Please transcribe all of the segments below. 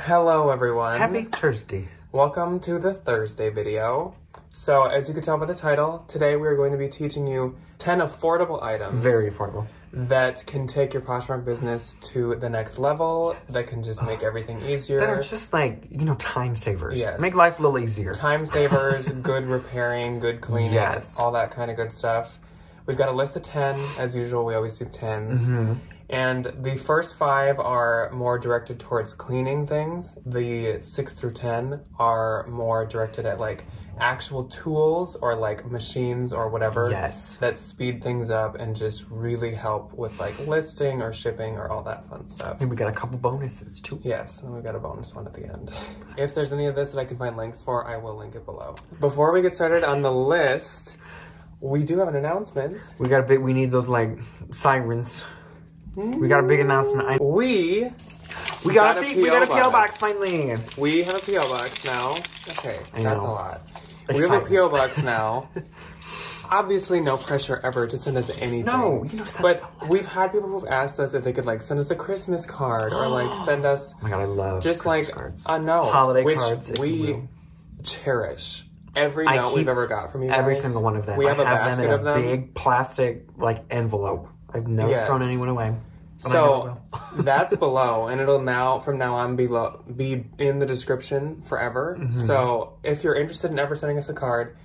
Hello everyone. Happy Thursday. Welcome to the Thursday video. So as you can tell by the title, today we're going to be teaching you 10 affordable items. Very affordable. That can take your Poshmark business to the next level, that can just make everything easier. That are just like, you know, time savers. Yes. Make life a little easier. Time savers, good repairing, good cleaning, yes. All that kind of good stuff. We've got a list of 10, as usual, we always do 10s. Mm-hmm. And the first 5 are more directed towards cleaning things. The 6 through 10 are more directed at like actual tools or like machines or whatever. Yes. That speed things up and just really help with like listing or shipping or all that fun stuff. And we got a couple bonuses too. Yes, and we've got a bonus one at the end. If there's any of this that I can find links for, I will link it below. Before we get started on the list, we do have an announcement. We need those like sirens. We got a big announcement. We got a PO box finally. We have a PO box now. Okay, that's a lot. We have a PO box now. Obviously, no pressure ever to send us anything. No, you know, but we've had people who've asked us if they could like send us a Christmas card or like send us. Oh my god, I love just Christmas like cards. A note, holiday which cards. We cherish. Every note we've ever got from you guys. Every single one of them. We have a basket of them. Big plastic like envelope. I've never thrown anyone away. So that's below, and it'll from now on be in the description forever. Mm-hmm. So if you're interested in ever sending us a card,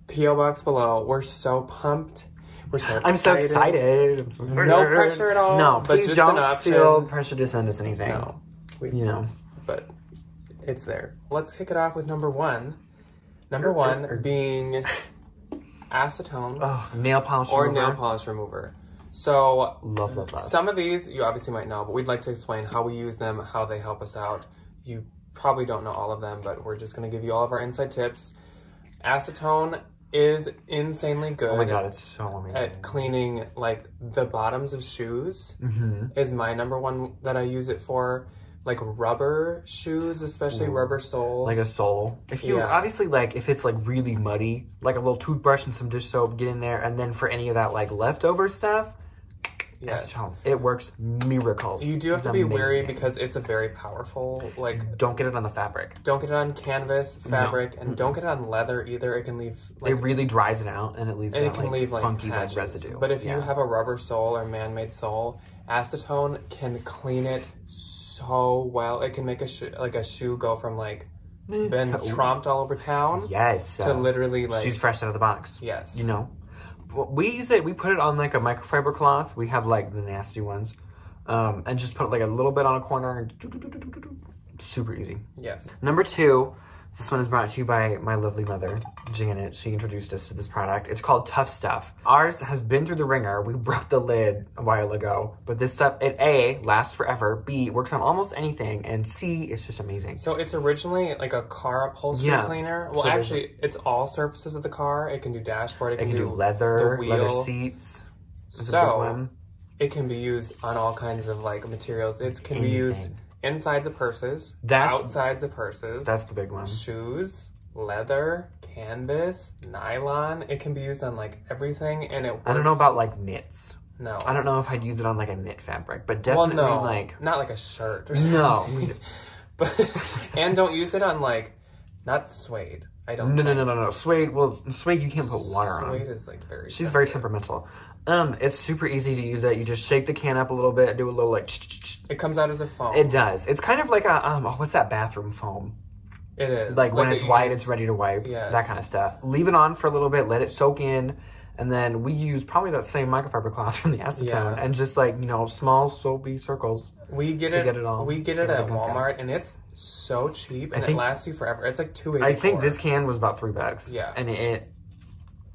PO box below. We're so pumped. We're so excited. I'm so excited. No pressure at all. No, but please just don't an option. feel pressure to send us anything. No, you know, but it's there. Let's kick it off with number one. Number one being acetone nail polish or remover. nail polish remover. So, love. Some of these you obviously might know, but we'd like to explain how we use them, how they help us out. You probably don't know all of them, but we're just going to give you all of our inside tips. Acetone is insanely good. Oh my god, it's so amazing. At cleaning like the bottoms of shoes is my number one that I use it for. Like rubber shoes, especially rubber soles. Like a sole. If you, obviously, like, if it's, like, really muddy, like a little toothbrush and some dish soap, get in there. And then for any of that, like, leftover stuff, acetone. It works miracles. You do have to be wary because it's a very powerful, like... Don't get it on the fabric. Don't get it on canvas, fabric, and don't get it on leather either. It can leave... Like, it really dries it out, and it leaves and it can leave, like, funky patches. residue. But if you have a rubber sole or man-made sole, acetone can clean it so well. It can make a shoe go from like been tromped all over town, to literally like she's fresh out of the box. Yes, you know, we use it. We put it on like a microfiber cloth. We have like the nasty ones, and just put like a little bit on a corner. And super easy. Yes. Number 2. This one is brought to you by my lovely mother, Janet. She introduced us to this product. It's called Tough Stuff. Ours has been through the ringer. We broke the lid a while ago. But this stuff, it A, lasts forever. B, works on almost anything. And C, it's just amazing. So it's originally like a car upholstery cleaner. Well, so actually, it's all surfaces of the car. It can do dashboard. It can do leather, the wheel. leather seats. So it can be used on all kinds of like materials. It can be used... Insides of purses, outsides of purses. That's the big one. Shoes, leather, canvas, nylon. It can be used on like everything, and it works. I don't know about like knits. No. I don't know if I'd use it on like a knit fabric, but definitely like... not like a shirt or something. No. But, and don't use it on like, not suede. I don't No. Suede, suede you can't put water on. Suede is like very... She's very temperamental. It's super easy to use that. You just shake the can up a little bit, do a little like... It comes out as a foam. It does. It's kind of like a, what's that bathroom foam? It is. Like when it's white, it's ready to wipe. Yes. That kind of stuff. Leave it on for a little bit, let it soak in. And then we use probably that same microfiber cloth from the acetone and just like, you know, small soapy circles. We get it at Walmart and it's so cheap and it lasts you forever. It's like $2.84. I think this can was about $3. Yeah. And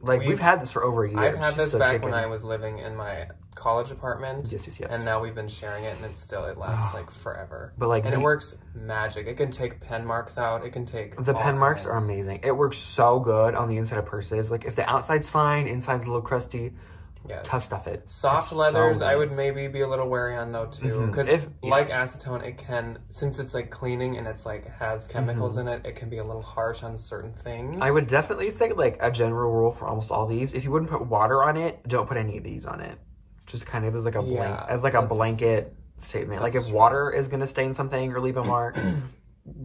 we've had this for over a year. I've had this back when I was living in my college apartment. Yes. And now we've been sharing it, and it lasts like forever. But like, it works magic. It can take pen marks out. It can take the pen marks are amazing. It works so good on the inside of purses. Like if the outside's fine, inside's a little crusty. Yes. Tough stuff it. Soft leathers, I would maybe be a little wary on though too, because like acetone, it can, since it's like cleaning and it's like has chemicals in it, it can be a little harsh on certain things. I would definitely say like a general rule for almost all these: if you wouldn't put water on it, don't put any of these on it. Just kind of as like a a blanket statement. Like if water is gonna stain something or leave a mark,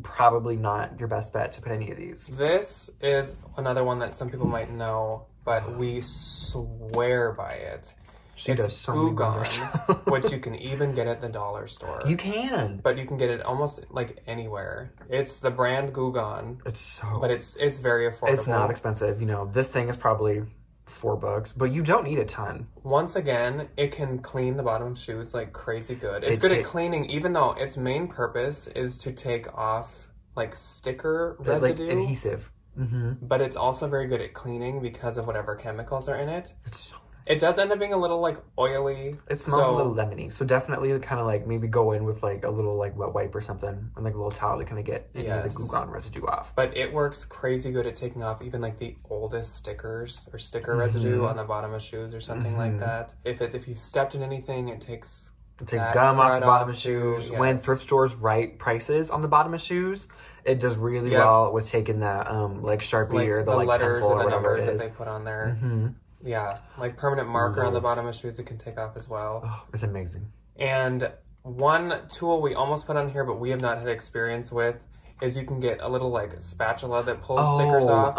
probably not your best bet to put any of these. This is another one that some people might know, but we swear by it. She does so many wonders. Which you can even get at the dollar store. You can. But you can get it almost like anywhere. It's the brand Goo Gone. But it's very affordable. It's not expensive. You know, this thing is probably $4, but you don't need a ton. Once again, it can clean the bottom of shoes like crazy good. It's good at cleaning, even though its main purpose is to take off like sticker residue. Like adhesive. But it's also very good at cleaning because of whatever chemicals are in it. It's so It does end up being a little like oily. It smells a little lemony. So definitely kind of like maybe go in with like a little like wet wipe or something and like a little towel to kind of get any of the Goo Gone residue off. But it works crazy good at taking off even like the oldest stickers or sticker residue on the bottom of shoes or something like that. If you've stepped in anything, it takes gum off the bottom of shoes. Yes. When thrift stores write prices on the bottom of shoes, it does really well with taking that like Sharpie or the like letters pencil or the whatever numbers it is that they put on there. Yeah, like permanent marker on the bottom of shoes it can take off as well. Oh, it's amazing. And one tool we almost put on here but we have not had experience with is you can get a little like spatula that pulls stickers off.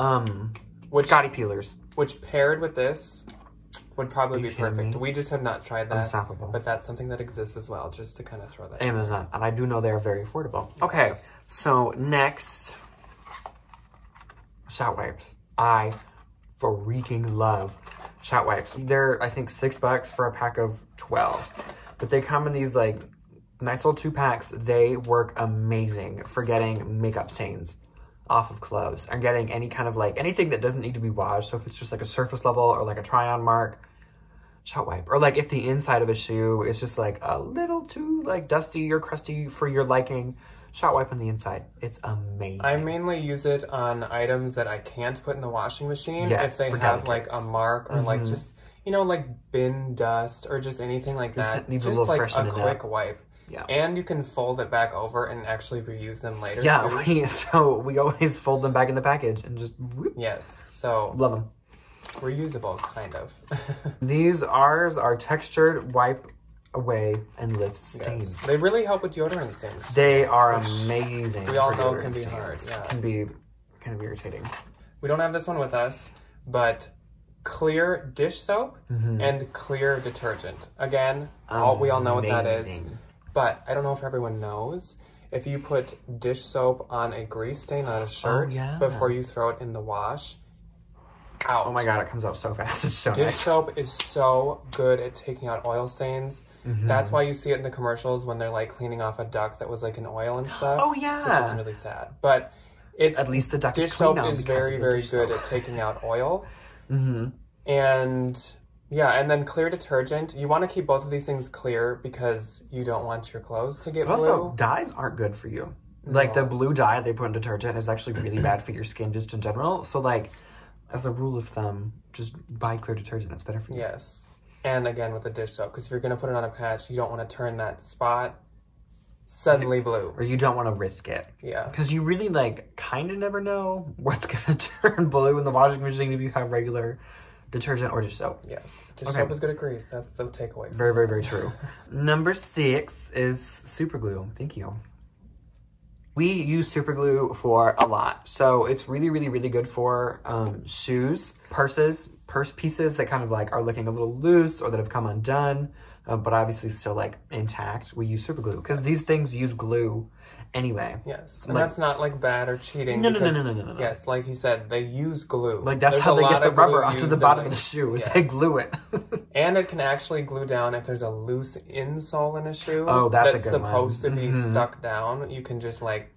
Scotty peelers. Which paired with this would probably be perfect. Me? We just have not tried that. Unstoppable. But that's something that exists as well, just to kind of throw that Amazon. And I do know they're very affordable. Yes. Okay, so next, shower wipes. I freaking love shower wipes. They're, I think, $6 for a pack of 12. But they come in these, like, nice little 2-packs. They work amazing for getting makeup stains off of clothes and getting any kind of, like, anything that doesn't need to be washed. So if it's just, like, a surface level or, like, a try-on mark, shower wipe. Or, like, if the inside of a shoe is just, like, a little too, like, dusty or crusty for your liking, shower wipe on the inside. It's amazing. I mainly use it on items that I can't put in the washing machine. If they have like a mark or like just, you know, like bin dust or just anything like that. Needs just a little like a quick wipe. Yeah. And you can fold it back over and actually reuse them later. Yeah, we always fold them back in the package and just whoop. Yes. So love them. Reusable, kind of. These are textured wipe away and lift stains. Yes. They really help with deodorant stains. They are amazing. We all know it can be hard. Yeah. Can be kind of irritating. We don't have this one with us, but clear dish soap and clear detergent. Again, we all know what that is. But I don't know if everyone knows. If you put dish soap on a grease stain on a shirt before you throw it in the wash, out. Oh my god, it comes out so fast. It's so Dish nice. soap is so good at taking out oil stains. That's why you see it in the commercials when they're like cleaning off a duck that was like in oil and stuff. Oh yeah. Which is really sad. But it's at least the duck dish soap is very, very good at taking out oil. And yeah, and then clear detergent. You want to keep both of these things clear because you don't want your clothes to get blue. Also, dyes aren't good for you. Like the blue dye they put in detergent is actually really bad for your skin just in general. So like, as a rule of thumb, just buy clear detergent. It's better for you. Yes. And again with the dish soap, because if you're going to put it on a patch, you don't want to turn that spot suddenly blue. Or you don't want to risk it. Yeah. Because you really, like, kind of never know what's going to turn blue in the washing machine if you have regular detergent or dish soap. Yes. Dish soap is good at grease. That's the takeaway. Very, very, very true. Number 6 is Superglue. Thank you. We use Superglue for a lot. So it's really, really, really good for shoes, purse pieces that kind of like are looking a little loose or that have come undone, but obviously still like intact. We use Superglue because these things use glue anyway. Yes, and like, that's not like bad or cheating. No. Yes, like he said, they use glue. Like that's how they get the rubber onto the bottom of the shoe is they glue it. And it can actually glue down if there's a loose insole in a shoe. Oh, that's a good supposed to be stuck down. You can just like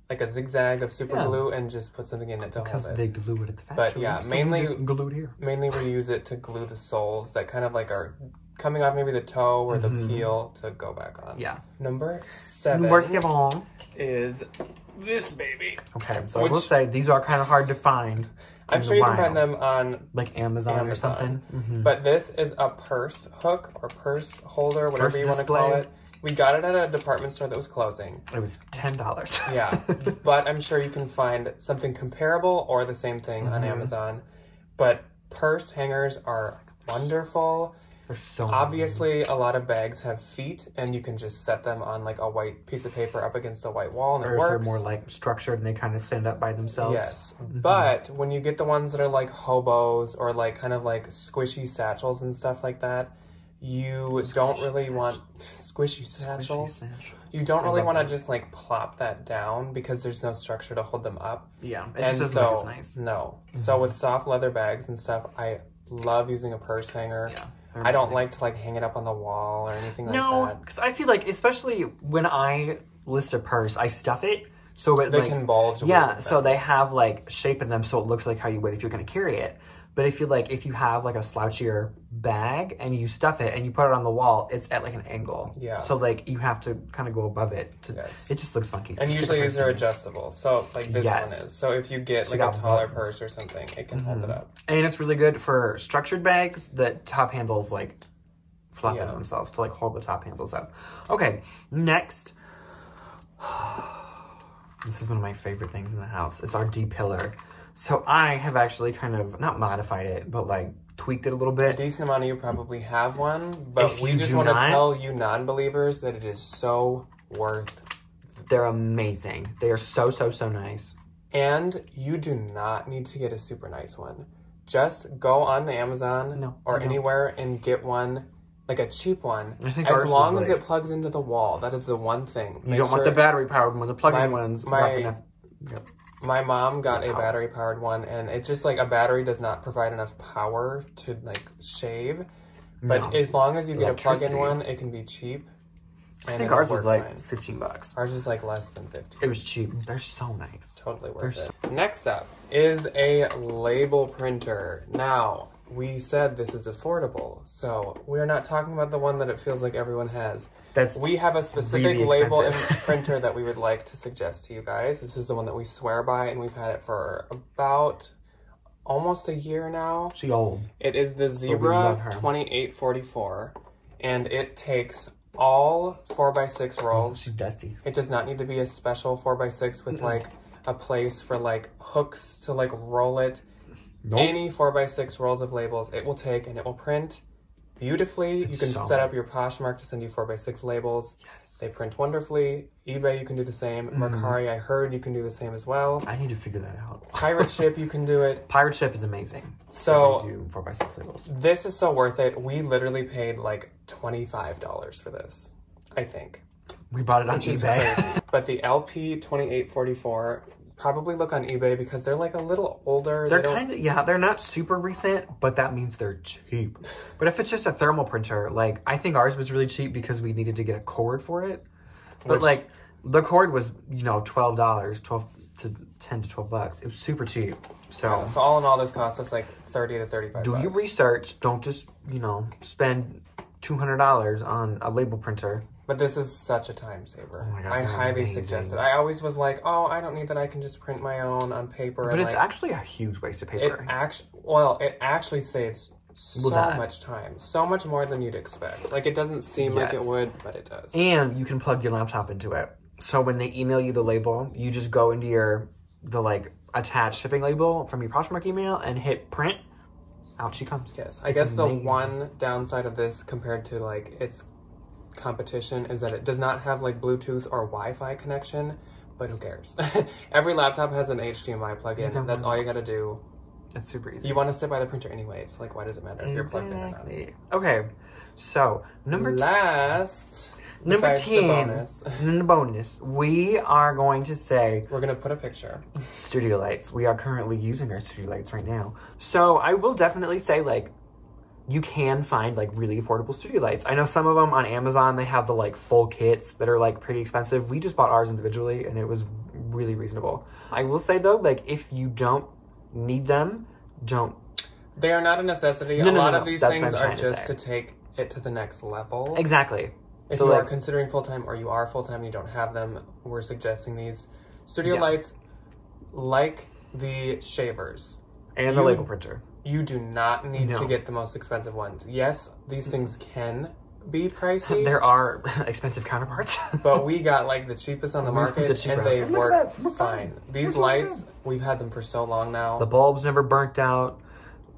a zigzag of super glue and just put something in it to hold it. Because they glue it at the factory. But yeah, mainly just glued here. Mainly we use it to glue the soles that kind of like are coming off maybe the toe or the heel to go back on. Yeah. Number 7 is this baby. Okay, so I will say these are kind of hard to find. I'm sure you can find them on like Amazon or something. But this is a purse hook or purse holder, whatever you want to call it. We got it at a department store that was closing. It was $10. Yeah, but I'm sure you can find something comparable or the same thing on Amazon. But purse hangers are wonderful. They're so obviously a lot of bags have feet, and you can just set them on like a white piece of paper up against a white wall, and it works. Or if they're more like structured and they kind of stand up by themselves. Yes, but when you get the ones that are like hobos or like kind of like squishy satchels and stuff like that, you don't really want squishy satchels. You don't really want to just like plop that down because there's no structure to hold them up. Yeah, it and just so doesn't look as nice. No. So with soft leather bags and stuff, I love using a purse hanger. Yeah. I don't like to like hang it up on the wall or anything like that. No, because I feel like, especially when I list a purse, I stuff it so it they can bulge. Yeah, so they have like shape in them, so it looks like how you would if you're going to carry it. But if you have like a slouchier bag and you stuff it and you put it on the wall, it's at like an angle. Yeah. So like you have to kind of go above it. It just looks funky. And usually these are adjustable. So like this one is. So if you get like a taller purse or something, it can hold it up. And it's really good for structured bags that top handles like flop into themselves to like hold the top handles up. Okay, next. This is one of my favorite things in the house. It's our D-pillar. So I have actually kind of, not modified it, but like tweaked it a little bit. A decent amount of you probably have one, but we just want to tell you non-believers that it is so worth. They're amazing. They are so, so, so nice. And you do not need to get a super nice one. Just go on the Amazon or anywhere and get one, like a cheap one. I think as long as it plugs into the wall. That is the one thing. You don't want the battery-powered one. The plug-in ones. My mom got a battery-powered one, and it's just like a battery does not provide enough power to like shave. But as long as you get a plug-in one, it can be cheap. I think ours was like $15. Ours was like less than 50. It was cheap. They're so nice. Totally worth it. Next up is a label printer. Now, we said this is affordable, so we're not talking about the one that it feels like everyone has. We have a specific label and printer that we would like to suggest to you guys. This is the one that we swear by, and we've had it for about almost a year now. She's old. It is the Zebra 2844, and it takes all 4x6 rolls. She's dusty. It does not need to be a special 4x6 with like a place for like hooks to like roll it. Nope. Any 4x6 rolls of labels it will take, and it will print beautifully. You can set up your Poshmark to send you 4x6 labels. Yes. They print wonderfully. eBay, you can do the same. Mercari, I heard you can do the same as well. I need to figure that out. Pirate Ship, you can do it. Pirate Ship is amazing. So, do 4x6 labels. This is so worth it. We literally paid like $25 for this, I think. We bought it on eBay. But the LP 2844, probably look on eBay because they're like a little older. They're kind of, they're not super recent, but that means they're cheap. But if it's just a thermal printer, like I think ours was really cheap because we needed to get a cord for it. But like the cord was, $12, 10 to 12 bucks. It was super cheap. So, so all in all, this cost us like 30 to 35 Do your research. Don't just, spend $200 on a label printer. But this is such a time saver. Oh my God, I highly suggest it. I always was like, oh, I don't need that. I can just print my own on paper. But it's actually a huge waste of paper. It actually saves so much time. So much more than you'd expect. Like, it doesn't seem like it would, but it does. And you can plug your laptop into it. So when they email you the label, you just go into the attached shipping label from your Poshmark email and hit print. Out she comes. Yes. I guess the one downside of this compared to its competition is that it does not have Bluetooth or Wi-Fi connection, but who cares? Every laptop has an HDMI plug-in, and that's all you gotta do. It's super easy. You want to sit by the printer anyways. Why does it matter if you're plugged in or not? Okay, so number 10. The bonus, we are going to say... We're going to put a picture. Studio lights. We are currently using our studio lights right now. So I will definitely say, you can find really affordable studio lights. I know some of them on Amazon, they have the full kits that are pretty expensive. We just bought ours individually and it was really reasonable. I will say though, if you don't need them, don't. They are not a necessity. A lot of these things are just to take it to the next level. Exactly. If you are considering full-time or you are full-time and you don't have them, we're suggesting these studio lights like the shavers. And the label printer. You do not need to get the most expensive ones. Yes, these things can be pricey. There are expensive counterparts. But we got the cheapest on the market and they work fine. These lights, we've had them for so long now. The bulbs never burnt out.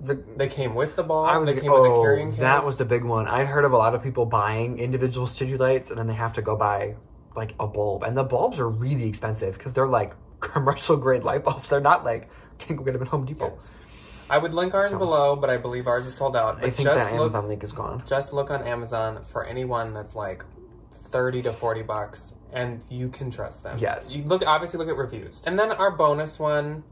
They came with the bulb. They came with a carrying case. That was the big one. I'd heard of a lot of people buying individual studio lights, and then they have to go buy like a bulb. And the bulbs are really expensive because they're like commercial grade light bulbs. They're not like, can't go get them at Home Depot. Yes. I would link ours below, but I believe ours is sold out. But I think that Amazon link is gone. Just look on Amazon for anyone that's like 30 to 40 bucks, and you can trust them. Yes. You obviously look at reviews. And then our bonus one,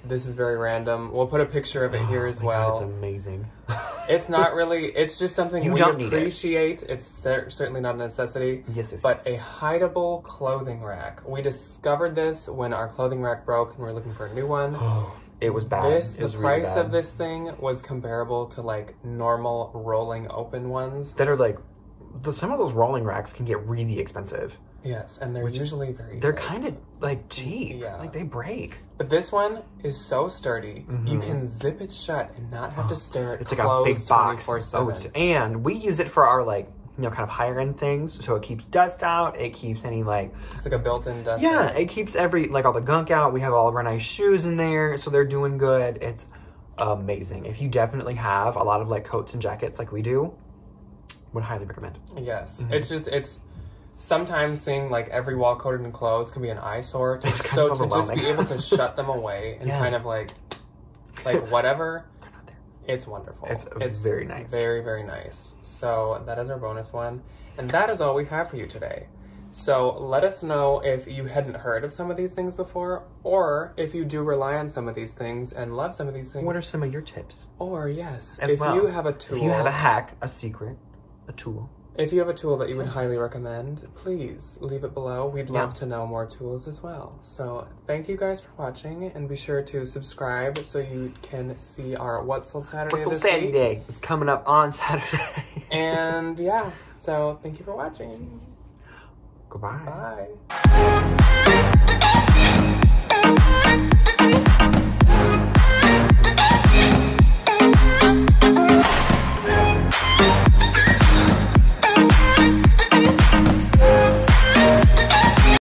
this is very random. We'll put a picture of it here as well. God, it's amazing. It's not really, it's just something you we don't appreciate. It's certainly not a necessity. Yes, but a hideable clothing rack. We discovered this when our clothing rack broke and we were looking for a new one. Oh, it was bad. The price of this thing was comparable to like normal rolling open ones. That are like, some of those rolling racks can get really expensive. Yes, and they're usually very They're kind of like cheap. Yeah. Like they break. But this one is so sturdy. You can zip it shut and not have to stare at it. It's like a big box. And we use it for our like, you know, kind of higher end things. So it keeps dust out. It keeps any like... It's like a built-in dust. Yeah, it keeps like all the gunk out. We have all of our nice shoes in there. So they're doing good. It's amazing. If you definitely have a lot of like coats and jackets like we do, would highly recommend. Yes. It's sometimes seeing like every wall coated in clothes can be an eyesore. To just be able to shut them away and kind of like whatever, it's wonderful. It's very nice. Very, very nice. So that is our bonus one. And that is all we have for you today. So let us know if you hadn't heard of some of these things before, or if you do rely on some of these things and love some of these things. What are some of your tips? Or yes, if you have a tool. If you have a hack, a secret, a tool. If you have a tool that you would highly recommend, please leave it below. We'd love to know more tools as well. So thank you guys for watching, and be sure to subscribe so you can see our What Sold Saturday this week. It's coming up on Saturday. And yeah, so thank you for watching. Goodbye. Bye.